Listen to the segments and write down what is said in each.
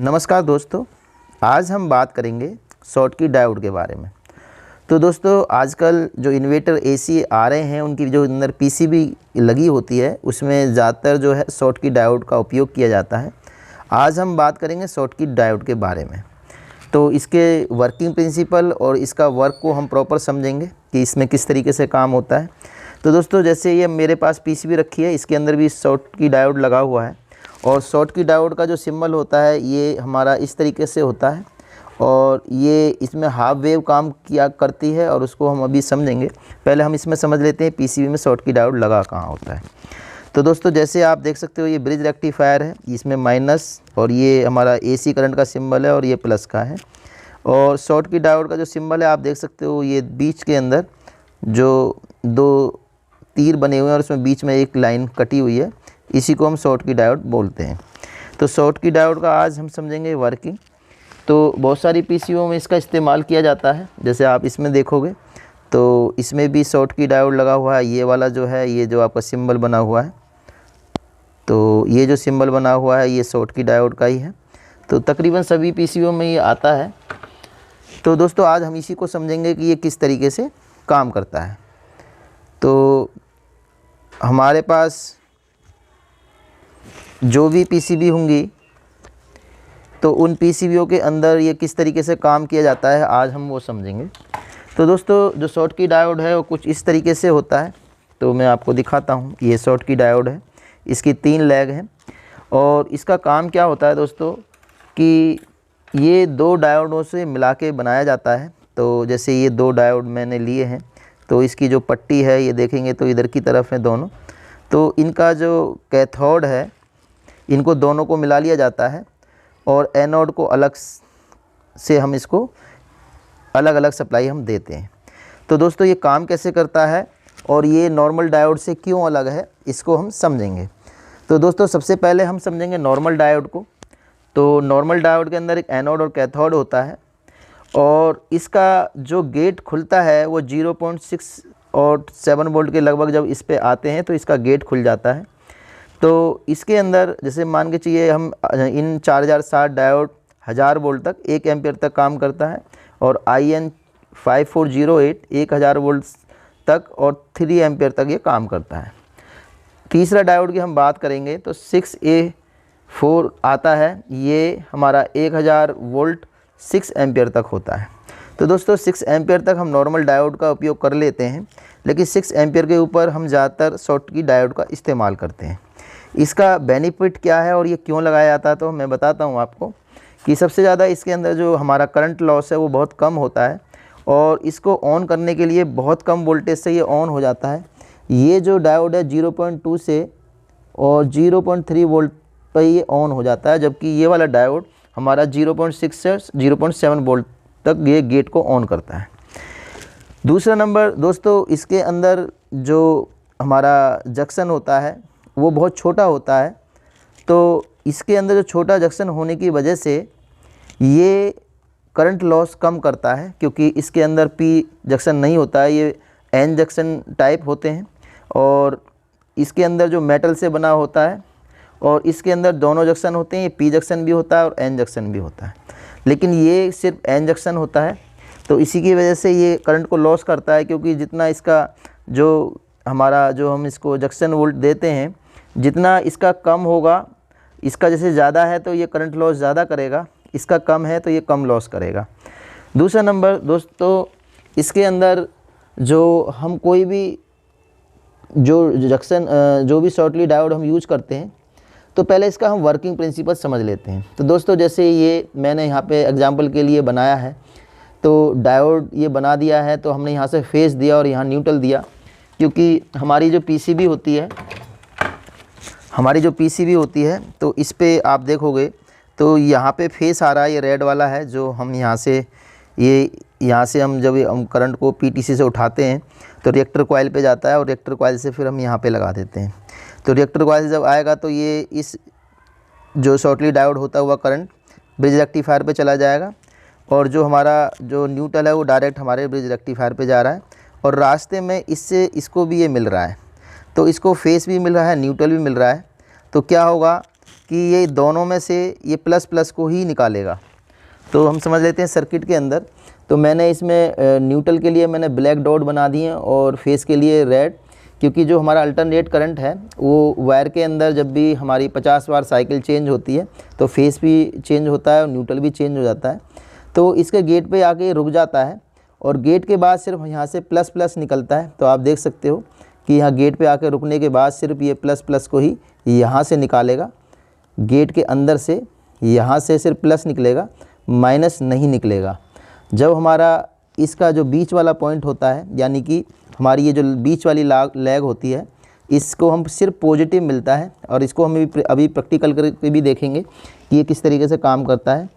नमस्कार दोस्तों, आज हम बात करेंगे शॉटकी डायोड के बारे में। तो दोस्तों, आजकल जो इन्वर्टर एसी आ रहे हैं उनकी जो अंदर पीसीबी लगी होती है उसमें ज़्यादातर जो है शॉटकी डायोड का उपयोग किया जाता है। आज हम बात करेंगे शॉटकी डायोड के बारे में। तो इसके वर्किंग प्रिंसिपल और इसका वर्क को हम प्रॉपर समझेंगे कि इसमें किस तरीके से काम होता है। तो दोस्तों, जैसे ये मेरे पास पीसीबी रखी है, इसके अंदर भी शॉटकी डायोड लगा हुआ है और शॉटकी डायोड का जो सिंबल होता है ये हमारा इस तरीके से होता है और ये इसमें हाफ वेव काम किया करती है और उसको हम अभी समझेंगे। पहले हम इसमें समझ लेते हैं पीसीबी में शॉटकी डायोड लगा कहाँ होता है। तो दोस्तों, जैसे आप देख सकते हो ये ब्रिज रेक्टिफायर है, इसमें माइनस और ये हमारा एसी करंट का सिंबल है और ये प्लस का है। और शॉटकी डायोड का जो सिंबल है आप देख सकते हो, ये बीच के अंदर जो दो तीर बने हुए हैं और उसमें बीच में एक लाइन कटी हुई है, इसी को हम शॉटकी डायोड बोलते हैं। तो शॉटकी डायोड का आज हम समझेंगे वर्किंग। तो बहुत सारी पीसीओ में इसका इस्तेमाल किया जाता है, जैसे आप इसमें देखोगे तो इसमें भी शॉटकी डायोड लगा हुआ है। ये वाला जो है, ये जो आपका सिंबल बना हुआ है, तो ये जो सिंबल बना हुआ है ये शॉटकी डायोड का ही है। तो तकरीबन सभी पीसीओ में ये आता है। तो दोस्तों, आज हम इसी को समझेंगे कि ये किस तरीके से काम करता है। तो हमारे पास जो भी पीसीबी होंगी तो उन पीसीबीओ के अंदर ये किस तरीके से काम किया जाता है, आज हम वो समझेंगे। तो दोस्तों, जो शॉटकी डायोड है वो कुछ इस तरीके से होता है। तो मैं आपको दिखाता हूँ, ये शॉटकी डायोड है, इसकी 3 लेग हैं और इसका काम क्या होता है दोस्तों कि ये 2 डायोडों से मिला के बनाया जाता है। तो जैसे ये 2 डायोड मैंने लिए हैं, तो इसकी जो पट्टी है ये देखेंगे तो इधर की तरफ है दोनों। तो इनका जो कैथोड है, इनको दोनों को मिला लिया जाता है और एनोड को अलग से हम इसको अलग अलग सप्लाई हम देते हैं। तो दोस्तों, ये काम कैसे करता है और ये नॉर्मल डायोड से क्यों अलग है, इसको हम समझेंगे। तो दोस्तों, सबसे पहले हम समझेंगे नॉर्मल डायोड को। तो नॉर्मल डायोड के अंदर एक एनोड और कैथोड होता है और इसका जो गेट खुलता है वो 0.6 और 7 वोल्ट के लगभग जब इस पे आते हैं तो इसका गेट खुल जाता है। तो इसके अंदर जैसे मान के चाहिए हम इन 4060 डायोड 1000 वोल्ट तक 1 एम्पियर तक काम करता है और IN 5408 1000 वोल्ट तक और 3 एम्पियर तक ये काम करता है। तीसरा डायोड की हम बात करेंगे तो 6A4 आता है, ये हमारा 1000 वोल्ट 6 एम्पियर तक होता है। तो दोस्तों, 6 एम्पियर तक हम नॉर्मल डायोड का उपयोग कर लेते हैं, लेकिन 6 एम्पियर के ऊपर हम ज़्यादातर शॉटकी डायोड का इस्तेमाल करते हैं। इसका बेनिफिट क्या है और ये क्यों लगाया जाता है, तो मैं बताता हूँ आपको कि सबसे ज़्यादा इसके अंदर जो हमारा करंट लॉस है वो बहुत कम होता है और इसको ऑन करने के लिए बहुत कम वोल्टेज से ये ऑन हो जाता है। ये जो डायोड है 0.2 से और 0.3 वोल्ट पर ये ऑन हो जाता है, जबकि ये वाला डायोड हमारा 0.6 से 0.7 वोल्ट तक ये गेट को ऑन करता है। दूसरा नंबर दोस्तों, इसके अंदर जो हमारा जंक्शन होता है वो बहुत छोटा होता है। तो इसके अंदर जो छोटा जंक्शन होने की वजह से ये करंट लॉस कम करता है, क्योंकि इसके अंदर पी जंक्शन नहीं होता है, ये एन जंक्शन टाइप होते हैं और इसके अंदर जो मेटल से बना होता है और इसके अंदर दोनों जंक्शन होते हैं, ये पी जंक्शन भी होता है और एन जंक्शन भी होता है, लेकिन ये सिर्फ एन जंक्शन होता है। तो इसी की वजह से ये करंट को लॉस करता है, क्योंकि जितना इसका जो हमारा जो हम इसको जंक्शन वोल्ट देते हैं, जितना इसका कम होगा, इसका जैसे ज़्यादा है तो ये करंट लॉस ज़्यादा करेगा, इसका कम है तो ये कम लॉस करेगा। दूसरा नंबर दोस्तों, इसके अंदर जो हम कोई भी जो जंक्शन जो भी शॉटकी डायोड हम यूज करते हैं, तो पहले इसका हम वर्किंग प्रिंसिपल समझ लेते हैं। तो दोस्तों, जैसे ये मैंने यहाँ पे एग्जांपल के लिए बनाया है, तो डायोड ये बना दिया है, तो हमने यहाँ से फेस दिया और यहाँ न्यूट्रल दिया, क्योंकि हमारी जो पीसीबी होती है तो इस पे आप देखोगे तो यहाँ पे फेस आ रहा है, ये रेड वाला है जो हम यहाँ से हम जब हम करंट को पीटीसी से उठाते हैं तो रिएक्टर कॉइल पे जाता है और रिएक्टर कॉइल से फिर हम यहाँ पे लगा देते हैं। तो रिएक्टर कॉइल से जब आएगा तो ये इस जो शॉटकी डायोड होता हुआ करंट ब्रिज रेक्टिफायर पे चला जाएगा और जो हमारा जो न्यूट्रल है वो डायरेक्ट हमारे ब्रिज रेक्टिफायर पे जा रहा है और रास्ते में इससे इसको भी ये मिल रहा है। तो इसको फेस भी मिल रहा है, न्यूट्रल भी मिल रहा है। तो क्या होगा कि ये दोनों में से ये प्लस प्लस को ही निकालेगा। तो हम समझ लेते हैं सर्किट के अंदर। तो मैंने इसमें न्यूट्रल के लिए मैंने ब्लैक डॉट बना दिए और फेस के लिए रेड, क्योंकि जो हमारा अल्टरनेट करंट है वो वायर के अंदर जब भी हमारी 50 बार साइकिल चेंज होती है तो फेस भी चेंज होता है और न्यूट्रल भी चेंज हो जाता है। तो इसके गेट पे आके रुक जाता है और गेट के बाद सिर्फ यहाँ से प्लस प्लस निकलता है। तो आप देख सकते हो कि यहाँ गेट पे आके रुकने के बाद सिर्फ ये प्लस प्लस को ही यहाँ से निकालेगा, गेट के अंदर से यहाँ से सिर्फ प्लस निकलेगा, माइनस नहीं निकलेगा। जब हमारा इसका जो बीच वाला पॉइंट होता है, यानी कि हमारी ये जो बीच वाली लैग होती है, इसको हम सिर्फ पॉजिटिव मिलता है। और इसको हम अभी प्रैक्टिकल करके भी देखेंगे कि ये किस तरीके से काम करता है।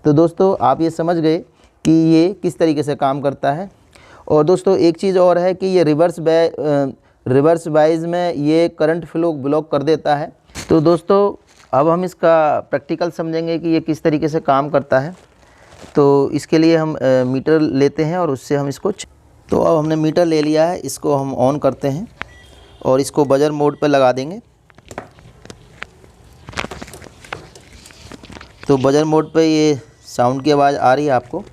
तो दोस्तों आप ये समझ गए कि ये किस तरीके से काम करता है। और दोस्तों एक चीज़ और है कि ये रिवर्स वाइज में ये करंट फ्लो ब्लॉक कर देता है। तो दोस्तों अब हम इसका प्रैक्टिकल समझेंगे कि ये किस तरीके से काम करता है। तो इसके लिए हम मीटर लेते हैं और उससे हम इसको तो अब हमने मीटर ले लिया है, इसको हम ऑन करते हैं और इसको बजर मोड पर लगा देंगे। तो बजर मोड पे ये साउंड की आवाज़ आ रही है आपको।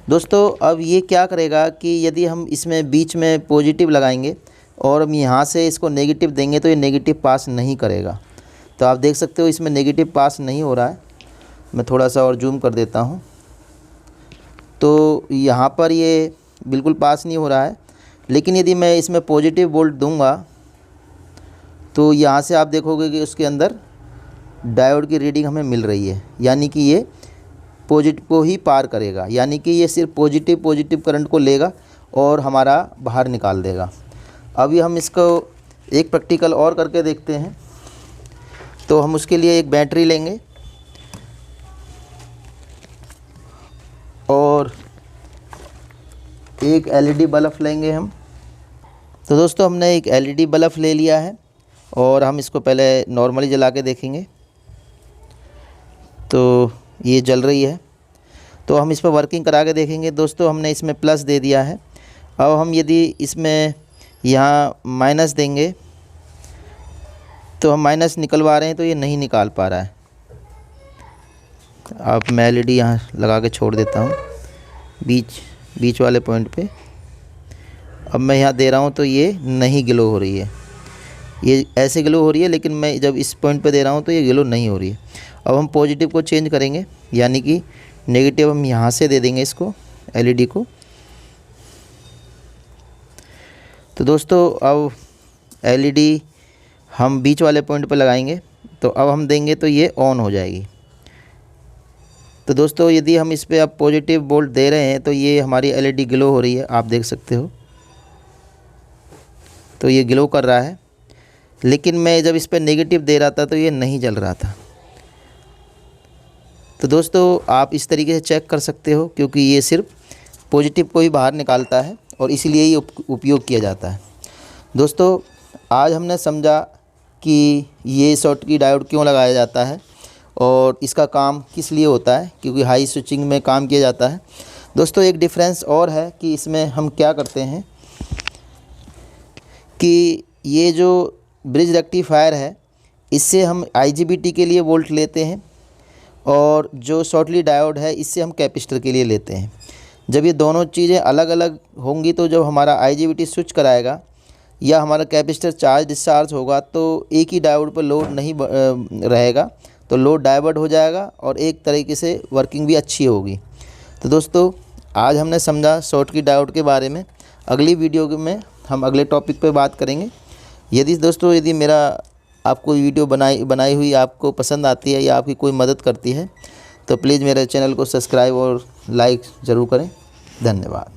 दोस्तों अब ये क्या करेगा कि यदि हम इसमें बीच में पॉजिटिव लगाएंगे और हम यहाँ से इसको नेगेटिव देंगे तो ये नेगेटिव पास नहीं करेगा। तो आप देख सकते हो इसमें नेगेटिव पास नहीं हो रहा है। मैं थोड़ा सा और जूम कर देता हूँ। तो यहाँ पर ये बिल्कुल पास नहीं हो रहा है। लेकिन यदि मैं इसमें पॉजिटिव वोल्ट दूंगा तो यहाँ से आप देखोगे कि उसके अंदर डायोड की रीडिंग हमें मिल रही है, यानी कि ये पॉजिटिव को ही पार करेगा, यानी कि ये सिर्फ पॉजिटिव करंट को लेगा और हमारा बाहर निकाल देगा। अभी हम इसको एक प्रैक्टिकल और करके देखते हैं। तो हम उसके लिए एक बैटरी लेंगे और एक एलईडी बल्ब लेंगे हम। तो दोस्तों हमने एक एलईडी बल्ब ले लिया है और हम इसको पहले नॉर्मली जला के देखेंगे। तो ये जल रही है, तो हम इस पर वर्किंग करा के देखेंगे। दोस्तों हमने इसमें प्लस दे दिया है। अब हम यदि इसमें यहाँ माइनस देंगे तो हम माइनस निकलवा रहे हैं तो ये नहीं निकाल पा रहा है। अब मैं एलईडी यहाँ लगा के छोड़ देता हूँ बीच वाले पॉइंट पे। अब मैं यहाँ दे रहा हूँ तो ये नहीं ग्लो हो रही है, ये ऐसे ग्लो हो रही है, लेकिन मैं जब इस पॉइंट पे दे रहा हूँ तो ये ग्लो नहीं हो रही है। अब हम पॉजिटिव को चेंज करेंगे, यानी कि नेगेटिव हम यहाँ से दे देंगे इसको, एलईडी को। तो दोस्तों अब एलईडी हम बीच वाले पॉइंट पर लगाएंगे, तो अब हम देंगे तो ये ऑन हो जाएगी। तो दोस्तों यदि हम इस पर अब पॉजिटिव वोल्ट दे रहे हैं तो ये हमारी एलईडी ग्लो हो रही है, आप देख सकते हो। तो ये ग्लो कर रहा है, लेकिन मैं जब इस पर नेगेटिव दे रहा था तो ये नहीं जल रहा था। तो दोस्तों आप इस तरीके से चेक कर सकते हो, क्योंकि ये सिर्फ पॉजिटिव को ही बाहर निकालता है और इसीलिए ही उपयोग किया जाता है। दोस्तों आज हमने समझा कि ये शॉटकी डायोड क्यों लगाया जाता है और इसका काम किस लिए होता है, क्योंकि हाई स्विचिंग में काम किया जाता है। दोस्तों एक डिफरेंस और है कि इसमें हम क्या करते हैं कि ये जो ब्रिज रेक्टिफायर है इससे हम IGBT के लिए वोल्ट लेते हैं और जो शॉटकी डायोड है इससे हम कैपेसिटर के लिए लेते हैं। जब ये दोनों चीज़ें अलग अलग होंगी तो जब हमारा IGBT स्विच कराएगा या हमारा कैपेसिटर चार्ज डिस्चार्ज होगा तो एक ही डायोड पर लोड नहीं रहेगा, तो लोड डाइवर्ट हो जाएगा और एक तरीके से वर्किंग भी अच्छी होगी। तो दोस्तों आज हमने समझा शॉटकी डायोड के बारे में। अगली वीडियो में हम अगले टॉपिक पे बात करेंगे। यदि मेरा आपको वीडियो बनाई हुई आपको पसंद आती है या आपकी कोई मदद करती है तो प्लीज़ मेरे चैनल को सब्सक्राइब और लाइक ज़रूर करें। धन्यवाद।